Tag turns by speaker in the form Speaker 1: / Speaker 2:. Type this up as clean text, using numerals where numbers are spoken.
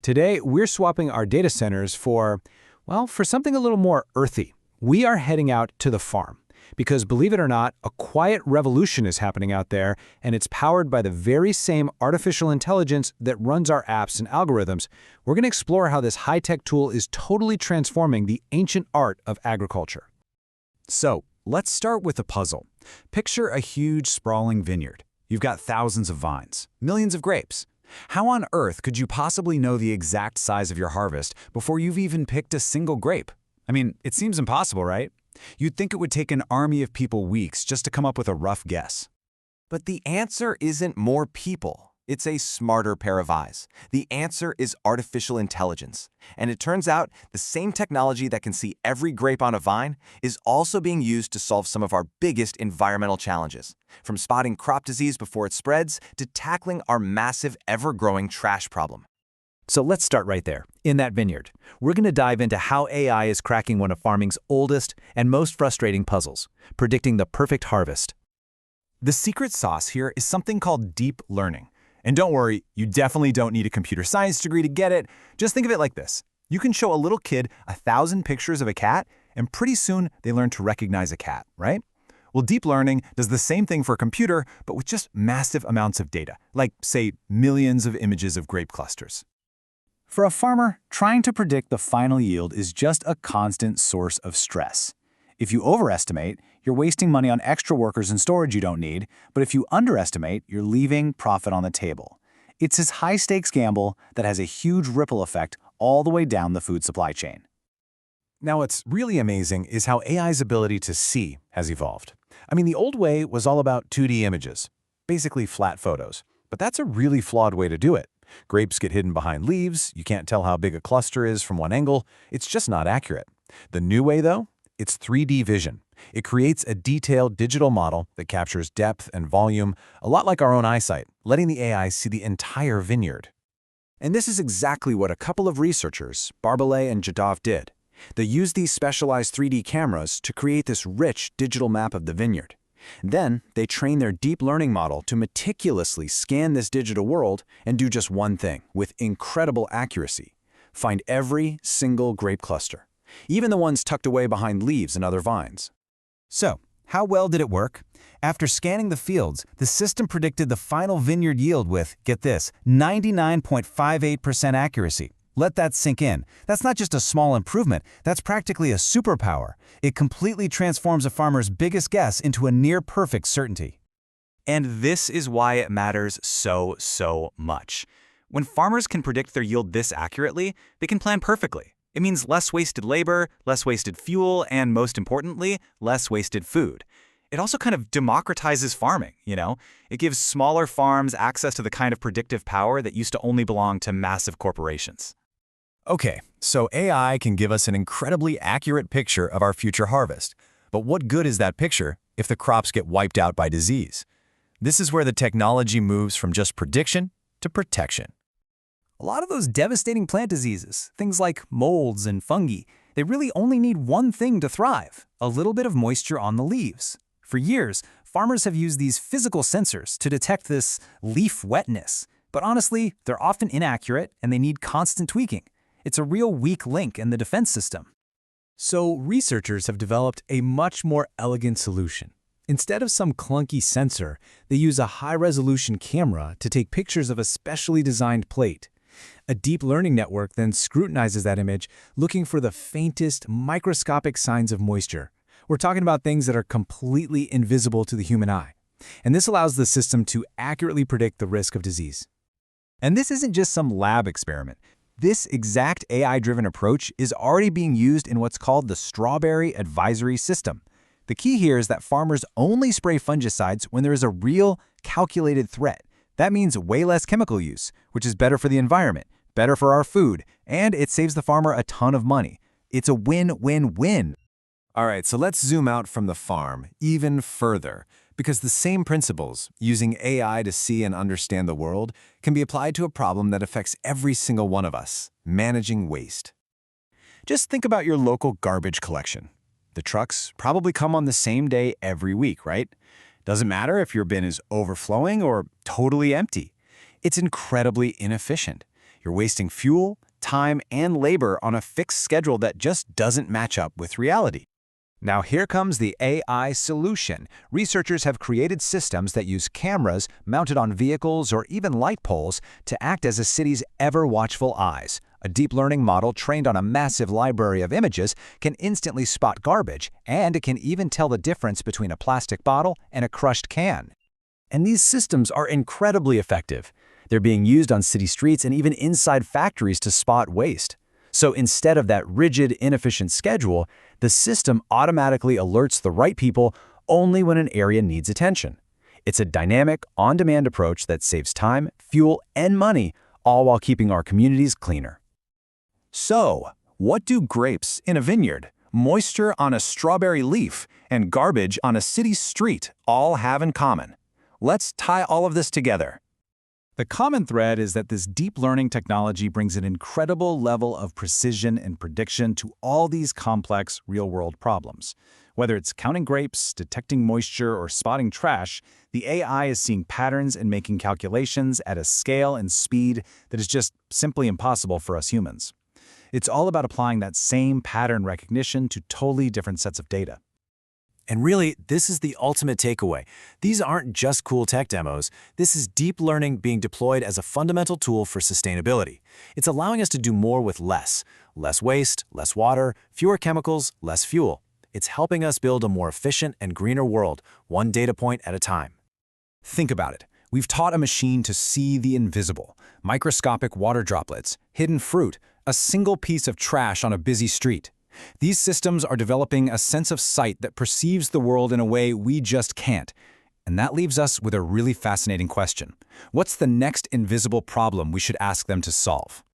Speaker 1: Today, we're swapping our data centers for something a little more earthy. We are heading out to the farm because, believe it or not, a quiet revolution is happening out there, and it's powered by the very same artificial intelligence that runs our apps and algorithms. We're going to explore how this high-tech tool is totally transforming the ancient art of agriculture.
Speaker 2: So, let's start with a puzzle. Picture a huge, sprawling vineyard. You've got thousands of vines, millions of grapes. How on earth could you possibly know the exact size of your harvest before you've even picked a single grape? I mean, it seems impossible, right? You'd think it would take an army of people weeks just to come up with a rough guess.
Speaker 3: But the answer isn't more people. It's a smarter pair of eyes. The answer is artificial intelligence. And it turns out the same technology that can see every grape on a vine is also being used to solve some of our biggest environmental challenges, from spotting crop disease before it spreads to tackling our massive, ever-growing trash problem.
Speaker 2: So let's start right there, in that vineyard. We're going to dive into how AI is cracking one of farming's oldest and most frustrating puzzles, predicting the perfect harvest. The secret sauce here is something called deep learning. And don't worry, you definitely don't need a computer science degree to get it. Just think of it like this. You can show a little kid 1,000 pictures of a cat, and pretty soon they learn to recognize a cat, right? Well, deep learning does the same thing for a computer, but with just massive amounts of data, like, say, millions of images of grape clusters. For a farmer, trying to predict the final yield is just a constant source of stress. If you overestimate, you're wasting money on extra workers and storage you don't need, but if you underestimate, you're leaving profit on the table. It's this high-stakes gamble that has a huge ripple effect all the way down the food supply chain.
Speaker 4: Now, what's really amazing is how AI's ability to see has evolved. I mean, the old way was all about 2D images, basically flat photos. But that's a really flawed way to do it. Grapes get hidden behind leaves, you can't tell how big a cluster is from one angle, it's just not accurate. The new way, though? It's 3D vision. It creates a detailed digital model that captures depth and volume, a lot like our own eyesight, letting the AI see the entire vineyard.
Speaker 2: And this is exactly what a couple of researchers, Barbalet and Jadov, did. They used these specialized 3D cameras to create this rich digital map of the vineyard. Then, they trained their deep learning model to meticulously scan this digital world and do just one thing, with incredible accuracy: find every single grape cluster, even the ones tucked away behind leaves and other vines. So, how well did it work? After scanning the fields, the system predicted the final vineyard yield with, get this, 99.58% accuracy. Let that sink in. That's not just a small improvement, that's practically a superpower. It completely transforms a farmer's biggest guess into a near-perfect certainty.
Speaker 3: And this is why it matters so much. When farmers can predict their yield this accurately, they can plan perfectly. It means less wasted labor, less wasted fuel, and most importantly, less wasted food. It also kind of democratizes farming, you know? It gives smaller farms access to the kind of predictive power that used to only belong to massive corporations.
Speaker 4: Okay, so AI can give us an incredibly accurate picture of our future harvest. But what good is that picture if the crops get wiped out by disease? This is where the technology moves from just prediction to protection.
Speaker 1: A lot of those devastating plant diseases, things like molds and fungi, they really only need one thing to thrive: a little bit of moisture on the leaves. For years, farmers have used these physical sensors to detect this leaf wetness. But honestly, they're often inaccurate and they need constant tweaking. It's a real weak link in the defense system. So researchers have developed a much more elegant solution. Instead of some clunky sensor, they use a high-resolution camera to take pictures of a specially designed plate. A deep learning network then scrutinizes that image, looking for the faintest, microscopic signs of moisture. We're talking about things that are completely invisible to the human eye. And this allows the system to accurately predict the risk of disease. And this isn't just some lab experiment. This exact AI-driven approach is already being used in what's called the Strawberry Advisory System. The key here is that farmers only spray fungicides when there is a real, calculated threat. That means way less chemical use, which is better for the environment, better for our food, and it saves the farmer a ton of money. It's a win-win-win.
Speaker 4: All right, so let's zoom out from the farm even further, because the same principles, using AI to see and understand the world, can be applied to a problem that affects every single one of us: managing waste. Just think about your local garbage collection. The trucks probably come on the same day every week, right? Doesn't matter if your bin is overflowing or totally empty. It's incredibly inefficient. You're wasting fuel, time, and labor on a fixed schedule that just doesn't match up with reality.
Speaker 2: Now here comes the AI solution. Researchers have created systems that use cameras mounted on vehicles or even light poles to act as a city's ever-watchful eyes. A deep learning model trained on a massive library of images can instantly spot garbage, and it can even tell the difference between a plastic bottle and a crushed can.
Speaker 4: And these systems are incredibly effective. They're being used on city streets and even inside factories to spot waste. So instead of that rigid, inefficient schedule, the system automatically alerts the right people only when an area needs attention. It's a dynamic, on-demand approach that saves time, fuel, and money, all while keeping our communities cleaner.
Speaker 3: So, what do grapes in a vineyard, moisture on a strawberry leaf, and garbage on a city street all have in common? Let's tie all of this together.
Speaker 1: The common thread is that this deep learning technology brings an incredible level of precision and prediction to all these complex real-world problems. Whether it's counting grapes, detecting moisture, or spotting trash, the AI is seeing patterns and making calculations at a scale and speed that is just simply impossible for us humans. It's all about applying that same pattern recognition to totally different sets of data.
Speaker 5: And really, this is the ultimate takeaway. These aren't just cool tech demos. This is deep learning being deployed as a fundamental tool for sustainability. It's allowing us to do more with less. Less waste, less water, fewer chemicals, less fuel. It's helping us build a more efficient and greener world, one data point at a time.
Speaker 2: Think about it. We've taught a machine to see the invisible. Microscopic water droplets, hidden fruit, a single piece of trash on a busy street. These systems are developing a sense of sight that perceives the world in a way we just can't. And that leaves us with a really fascinating question. What's the next invisible problem we should ask them to solve?